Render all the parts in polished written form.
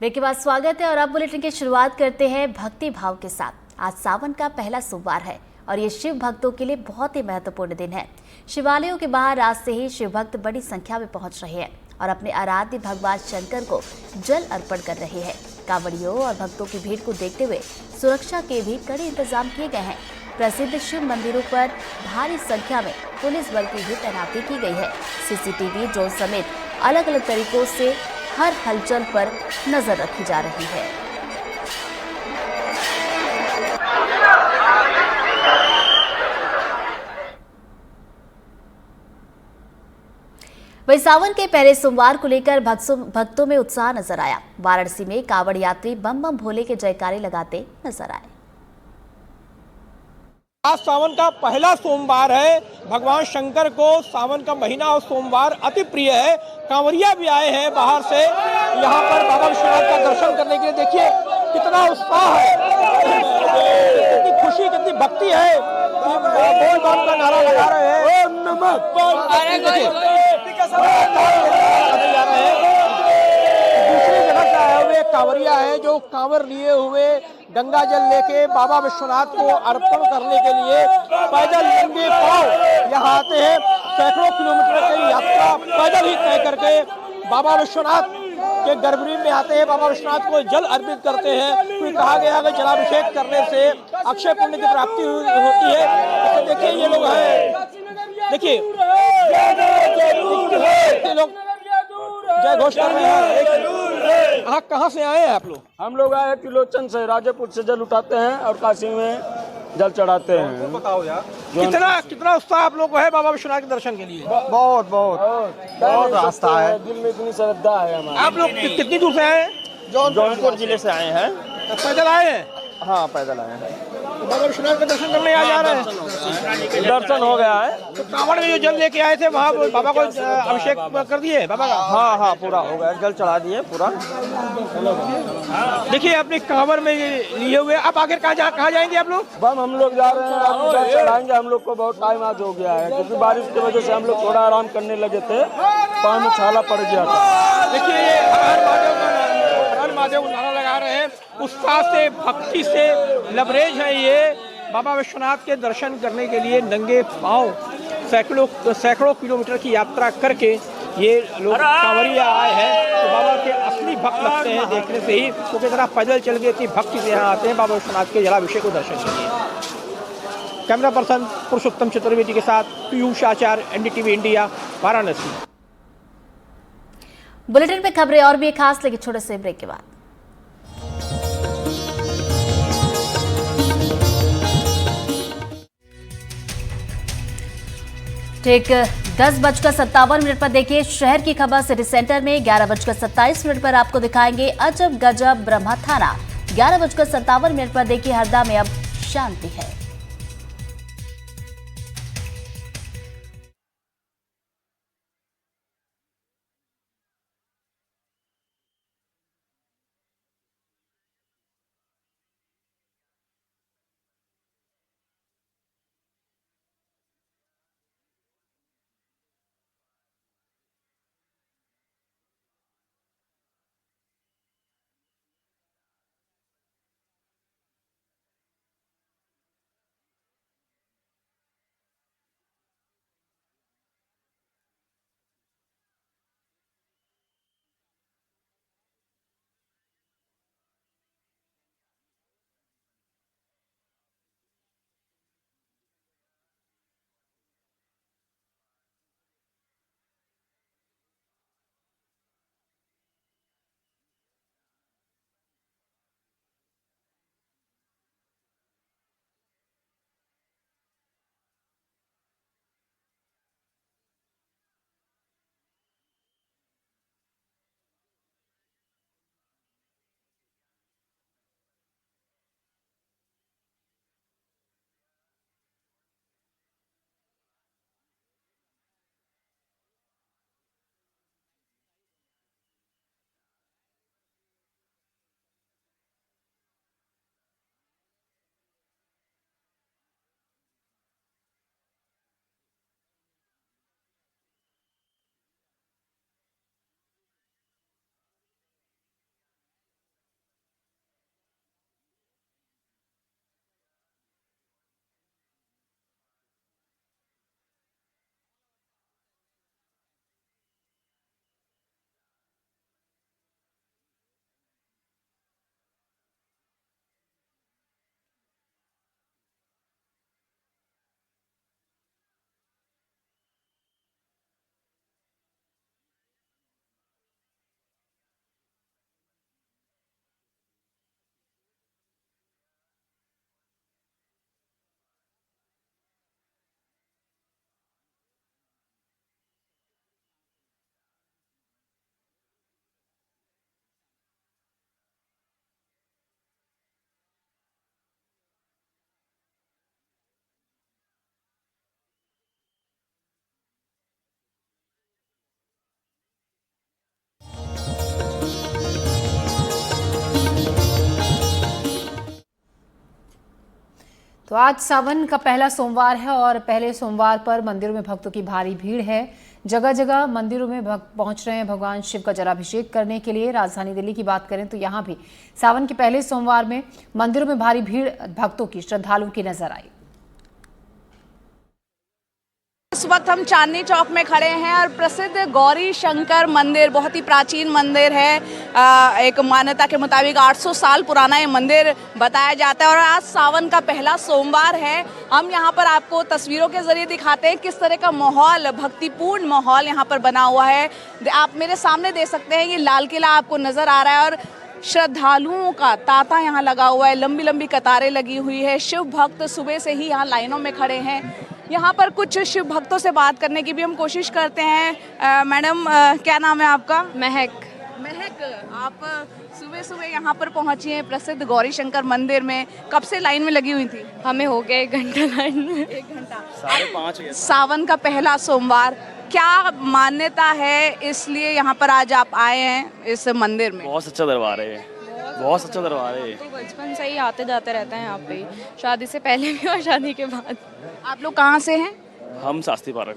Break के बाद स्वागत है और अब बुलेटिन की शुरुआत करते हैं भक्ति भाव के साथ। आज सावन का पहला सोमवार है और ये शिव भक्तों के लिए बहुत ही महत्वपूर्ण दिन है। शिवालयों के बाहर आज से ही शिव भक्त बड़ी संख्या में पहुंच रहे हैं और अपने आराध्य भगवान शंकर को जल अर्पण कर रहे हैं। कांवड़ियों और भक्तों की भीड़ को देखते हुए सुरक्षा के भी कड़े इंतजाम किए गए हैं। प्रसिद्ध शिव मंदिरों पर भारी संख्या में पुलिस बल की भी तैनाती की गई है। सीसीटीवी, ड्रोन समेत अलग अलग तरीकों से हर हलचल पर नजर रखी जा रही है। वहीं सावन के पहले सोमवार को लेकर भक्तों में उत्साह नजर आया। वाराणसी में कांवड़ यात्री बम बम भोले के जयकारे लगाते नजर आए। आज सावन का पहला सोमवार है। भगवान शंकर को सावन का महीना और सोमवार अति प्रिय है। कांवरिया भी आए हैं बाहर से यहाँ पर बाबा विश्वनाथ का दर्शन करने के लिए। देखिए कितना उत्साह है, कितनी खुशी, कितनी भक्ति है। बोल बम का नारा लगा रहे हैं। ओम नमः दूसरी जगह से आए हुए कांवरिया है जो कांवर लिए हुए गंगा जल लेके बाबा विश्वनाथ को अर्पण करने के लिए पैदल नंगे पांव यहाँ आते हैं। सैकड़ों किलोमीटर की यात्रा पैदल ही तय करके बाबा विश्वनाथ के गर्भगृह में आते हैं। बाबा विश्वनाथ को जल अर्पित करते हैं। फिर कहा गया है कि जलाभिषेक करने से अक्षय पुण्य की प्राप्ति होती है। तो देखिए ये लोग हैं, देखिए ये लोग जय घोष कर रहे हैं। हाँ, कहाँ से आए हैं आप लोग? हम लोग आए त्रिलोचन से, राजेपुर से जल उठाते हैं और काशी में जल चढ़ाते हैं। बताओ यार, कितना उत्साह आप लोग को है बाबा विश्वनाथ के दर्शन के लिए? बहुत बहुत बहुत आस्था है, दिल में इतनी श्रद्धा है हमारी। आप लोग कितनी दूर से आए हैं? जौनपुर जिले से आए हैं। पैदल आए हैं? हाँ, पैदल आए हैं। बाबा विश्वनाथ का दर्शन करने आ जा रहे हैं। दर्शन हो गया है। तो कांवड़ में जो जल लेके आए थे वहाँ बाबा को अभिषेक कर दिए बाबा का? हाँ हाँ, पूरा हो गया, जल चढ़ा दिए पूरा। देखिए अपने कांवड़ में लिए हुए आप आखिर कहाँ जाएंगे आप लोग? बम हम लोग जा रहे हैं, आप जल चढ़ाएंगे। हम लोग को बहुत टाइम आज हो गया है क्योंकि बारिश की वजह से हम लोग थोड़ा आराम करने लगे थे, पाँव में छाला पड़ गया था। देखिए ये हर महादेव नारा लगा रहे हैं। उत्साह से, भक्ति से लबरेज है ये। बाबा विश्वनाथ के दर्शन करने के लिए नंगे पांव सैकड़ों किलोमीटर की यात्रा करके ये लोग कांवरिया आए हैं। तो बाबा के असली भक्त लगते हैं देखने से ही, तो किस तरह पैदल चल के इतनी भक्ति से यहाँ आते हैं बाबा विश्वनाथ के जलाभिषेक को दर्शन के लिए। कैमरा पर्सन पुरुषोत्तम चतुर्वेदी के साथ पीयूष आचार्य, एनडीटीवी इंडिया, वाराणसी। बुलेटिन में खबरें और भी खास, लेकिन छोटे से ब्रेक के बाद। ठीक 10:57 पर देखिए शहर की खबर सिटी सेंटर में। 11:27 पर आपको दिखाएंगे अजब गजब ब्रह्मा थाना। 11:57 पर देखिए हरदा में अब शांति है। तो आज सावन का पहला सोमवार है और पहले सोमवार पर मंदिरों में भक्तों की भारी भीड़ है। जगह जगह मंदिरों में भक्त पहुंच रहे हैं भगवान शिव का जलाभिषेक करने के लिए। राजधानी दिल्ली की बात करें तो यहां भी सावन के पहले सोमवार में मंदिरों में भारी भीड़ भक्तों की, श्रद्धालुओं की नजर आई। इस वक्त हम चांदनी चौक में खड़े हैं और प्रसिद्ध गौरी शंकर मंदिर, बहुत ही प्राचीन मंदिर है। एक मान्यता के मुताबिक 800 साल पुराना ये मंदिर बताया जाता है और आज सावन का पहला सोमवार है। हम यहाँ पर आपको तस्वीरों के जरिए दिखाते हैं किस तरह का माहौल, भक्तिपूर्ण माहौल यहाँ पर बना हुआ है। आप मेरे सामने देख सकते हैं, ये लाल किला आपको नजर आ रहा है और श्रद्धालुओं का तांता यहाँ लगा हुआ है। लंबी लंबी कतारें लगी हुई है। शिव भक्त सुबह से ही यहाँ लाइनों में खड़े हैं। यहाँ पर कुछ शिव भक्तों से बात करने की भी हम कोशिश करते हैं। मैडम, क्या नाम है आपका? महक। महक, आप सुबह सुबह यहाँ पर पहुँची हैं प्रसिद्ध गौरी शंकर मंदिर में। कब से लाइन में लगी हुई थी? हमें हो गया 1 घंटा लाइन में। 1 घंटा। 5:30। सावन का पहला सोमवार, क्या मान्यता है इसलिए यहाँ पर आज आप आए हैं इस मंदिर में? बहुत अच्छा दरबार है, बहुत अच्छा दरबार है। तो बचपन से ही आते जाते रहते हैं यहाँ पे, शादी से पहले भी और शादी के बाद। आप लोग कहाँ से हैं? हम शास्त्री पार्क।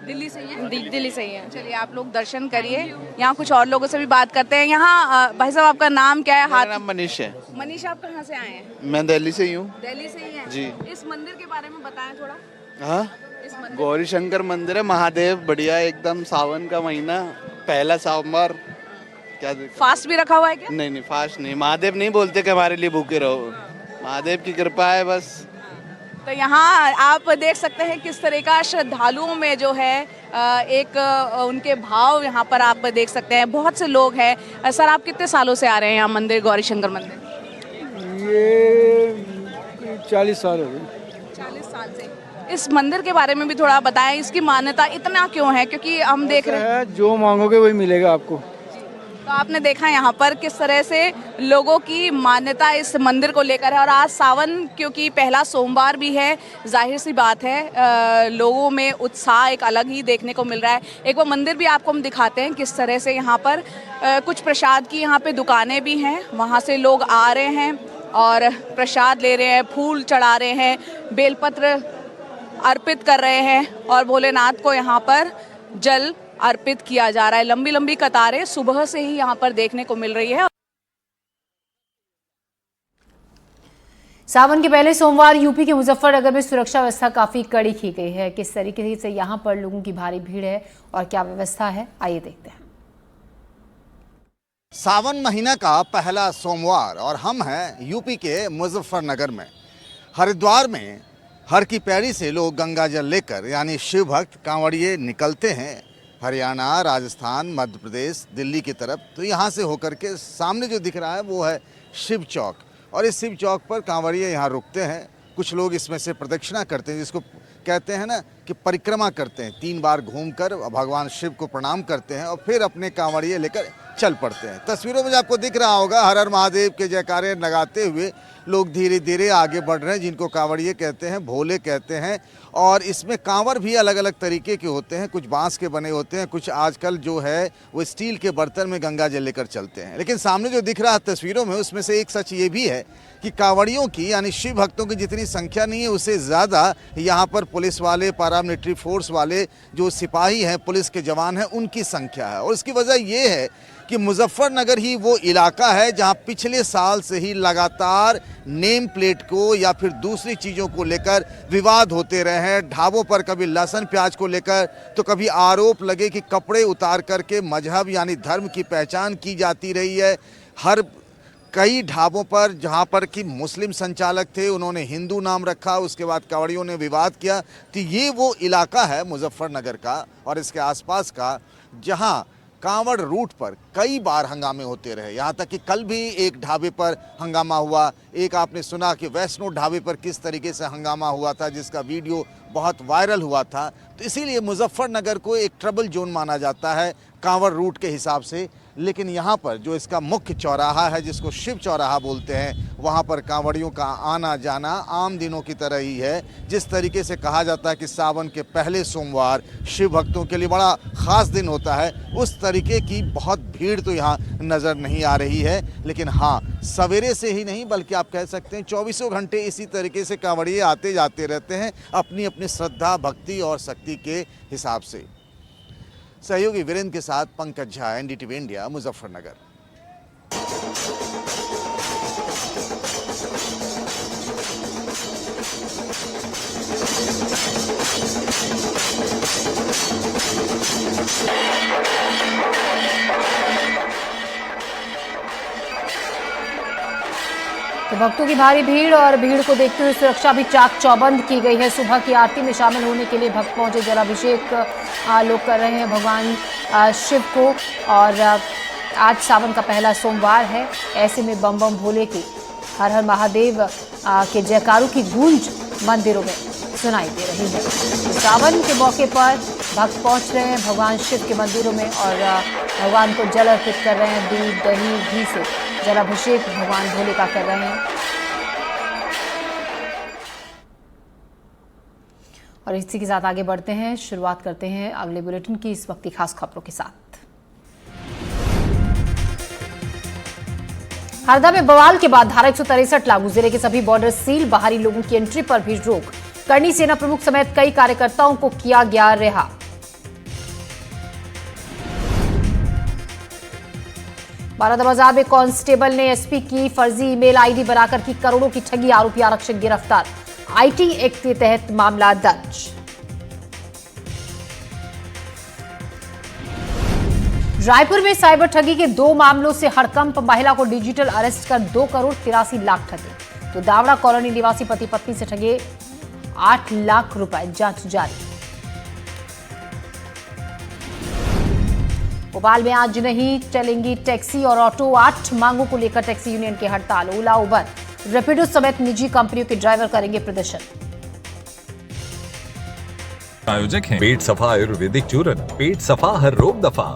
दिल्ली से ही हैं? दिल्ली से ही है। चलिए, आप लोग दर्शन करिए। यहाँ कुछ और लोगों से भी बात करते हैं। यहाँ भाई साहब, आपका नाम क्या है? मेरा नाम मनीष है। मनीष, आप कहाँ से आए हैं? मैं दिल्ली से ही हूँ। दिल्ली से ही हैं? जी। इस मंदिर के बारे में बताएं थोड़ा। हाँ, इस मंदिर गौरी शंकर मंदिर है, महादेव, बढ़िया एकदम। सावन का महीना, पहला सोमवार। क्या फास्ट भी रखा हुआ है क्या? नहीं, फास्ट नहीं। महादेव नहीं बोलते कि हमारे लिए भूखे रहो, महादेव की कृपा है बस। तो यहाँ आप देख सकते हैं किस तरह का श्रद्धालुओं में जो है एक उनके भाव यहाँ पर आप देख सकते हैं। बहुत से लोग हैं। सर, आप कितने सालों से आ रहे हैं यहाँ मंदिर, गौरी शंकर मंदिर? ये 40 साल हो गए। 40 साल से। इस मंदिर के बारे में भी थोड़ा बताएं, इसकी मान्यता इतना क्यों है? क्योंकि हम देख रहे हैं जो मांगोगे वही मिलेगा आपको। तो आपने देखा यहाँ पर किस तरह से लोगों की मान्यता इस मंदिर को लेकर है। और आज सावन क्योंकि पहला सोमवार भी है, जाहिर सी बात है लोगों में उत्साह एक अलग ही देखने को मिल रहा है। एक बार मंदिर भी आपको हम दिखाते हैं किस तरह से यहाँ पर कुछ प्रसाद की यहाँ पे दुकानें भी हैं। वहाँ से लोग आ रहे हैं और प्रसाद ले रहे हैं, फूल चढ़ा रहे हैं, बेलपत्र अर्पित कर रहे हैं और भोलेनाथ को यहाँ पर जल अर्पित किया जा रहा है। लंबी लंबी कतारें सुबह से ही यहाँ पर देखने को मिल रही है। सावन के पहले सोमवार यूपी के मुजफ्फरनगर में सुरक्षा व्यवस्था काफी कड़ी की गई है। किस तरीके से यहाँ पर लोगों की भारी भीड़ है और क्या व्यवस्था है, आइए देखते हैं। सावन महीना का पहला सोमवार और हम हैं यूपी के मुजफ्फरनगर में। हरिद्वार में हर की पैड़ी से लोग गंगा जल लेकर, यानी शिव भक्त कांवड़िए निकलते हैं हरियाणा, राजस्थान, मध्य प्रदेश, दिल्ली की तरफ। तो यहाँ से होकर के सामने जो दिख रहा है वो है शिव चौक और इस शिव चौक पर कांवड़िए यहाँ रुकते हैं। कुछ लोग इसमें से प्रदक्षिणा करते हैं, जिसको कहते हैं ना कि परिक्रमा करते हैं। 3 बार घूमकर भगवान शिव को प्रणाम करते हैं और फिर अपने कांवड़िए लेकर चल पड़ते हैं। तस्वीरों में आपको दिख रहा होगा, हर हर महादेव के जयकारे लगाते हुए लोग धीरे धीरे आगे बढ़ रहे हैं, जिनको कांवड़िए कहते हैं, भोले कहते हैं। और इसमें कांवर भी अलग अलग तरीके के होते हैं, कुछ बांस के बने होते हैं, कुछ आजकल जो है वो स्टील के बर्तन में गंगा जल लेकर चलते हैं। लेकिन सामने जो दिख रहा है तस्वीरों में, उसमें से एक सच ये भी है कि कांवड़ियों की, यानी शिव भक्तों की जितनी संख्या नहीं है, उससे ज़्यादा यहाँ पर पुलिस वाले, पैरामिलिट्री फोर्स वाले, जो सिपाही हैं, पुलिस के जवान हैं, उनकी संख्या है। और इसकी वजह ये है कि मुजफ्फरनगर ही वो इलाका है जहां पिछले साल से ही लगातार नेम प्लेट को या फिर दूसरी चीज़ों को लेकर विवाद होते रहे हैं। ढाबों पर कभी लहसुन प्याज को लेकर तो कभी आरोप लगे कि कपड़े उतार करके मजहब यानी धर्म की पहचान की जाती रही है। कई ढाबों पर जहां पर कि मुस्लिम संचालक थे, उन्होंने हिंदू नाम रखा, उसके बाद कांवड़ियों ने विवाद किया। तो ये वो इलाका है मुजफ्फरनगर का और इसके आसपास का, जहां कांवड़ रूट पर कई बार हंगामे होते रहे। यहाँ तक कि कल भी एक ढाबे पर हंगामा हुआ। एक आपने सुना कि वैष्णो ढाबे पर किस तरीके से हंगामा हुआ था, जिसका वीडियो बहुत वायरल हुआ था। तो इसीलिए मुजफ्फरनगर को एक ट्रबल जोन माना जाता है कांवड़ रूट के हिसाब से। लेकिन यहाँ पर जो इसका मुख्य चौराहा है, जिसको शिव चौराहा बोलते हैं, वहाँ पर कांवड़ियों का आना जाना आम दिनों की तरह ही है। जिस तरीके से कहा जाता है कि सावन के पहले सोमवार शिव भक्तों के लिए बड़ा ख़ास दिन होता है, उस तरीके की बहुत भीड़ तो यहाँ नज़र नहीं आ रही है। लेकिन हाँ, सवेरे से ही नहीं बल्कि आप कह सकते हैं 24 घंटे इसी तरीके से कांवड़िए आते जाते रहते हैं अपनी अपनी श्रद्धा, भक्ति और शक्ति के हिसाब से। सहयोगी वीरेंद्र के साथ पंकज झा, एनडीटीवी इंडिया, मुजफ्फरनगर। तो भक्तों की भारी भीड़ और भीड़ को देखते हुए सुरक्षा भी चाक चौबंद की गई है। सुबह की आरती में शामिल होने के लिए भक्त पहुंचे। जलाभिषेक लोग कर रहे हैं भगवान शिव को। और आज सावन का पहला सोमवार है, ऐसे में बम बम भोले की, हर हर महादेव के जयकारों की गूंज मंदिरों में सुनाई दे रही है। तो सावन के मौके पर भक्त पहुंच रहे हैं भगवान शिव के मंदिरों में और भगवान को जल अर्पित कर रहे हैं। दूध, दही, घी से जलाभिषेक भगवान भोले का कर रहे हैं। और इसी के साथ आगे बढ़ते हैं, शुरुआत करते हैं अगले बुलेटिन की इस वक्त की खास खबरों के साथ। हरदा में बवाल के बाद धारा 163 लागू, जिले के सभी बॉर्डर सील, बाहरी लोगों की एंट्री पर भी रोक। करनी सेना प्रमुख समेत कई कार्यकर्ताओं को किया गया रिहा। बारादाबाजार में कांस्टेबल ने एसपी की फर्जी ईमेल आईडी बनाकर की करोड़ों की ठगी, आरोपी आरक्षक गिरफ्तार। आईटी एक्ट के तहत मामला दर्ज। रायपुर में साइबर ठगी के 2 मामलों से हड़कंप, महिला को डिजिटल अरेस्ट कर 2 करोड़ 83 लाख ठगे। तो दावड़ा कॉलोनी निवासी पति पत्नी से ठगे 8 लाख रुपए, जांच जारी। भोपाल में आज नहीं चलेंगी टैक्सी और ऑटो, 8 मांगों को लेकर टैक्सी यूनियन की हड़ताल। ओला, उबर, रैपिडो समेत निजी कंपनियों के ड्राइवर करेंगे प्रदर्शन। आयोजक हैं पेट सफा आयुर्वेदिक चूरन, पेट सफा हर रोग दफा।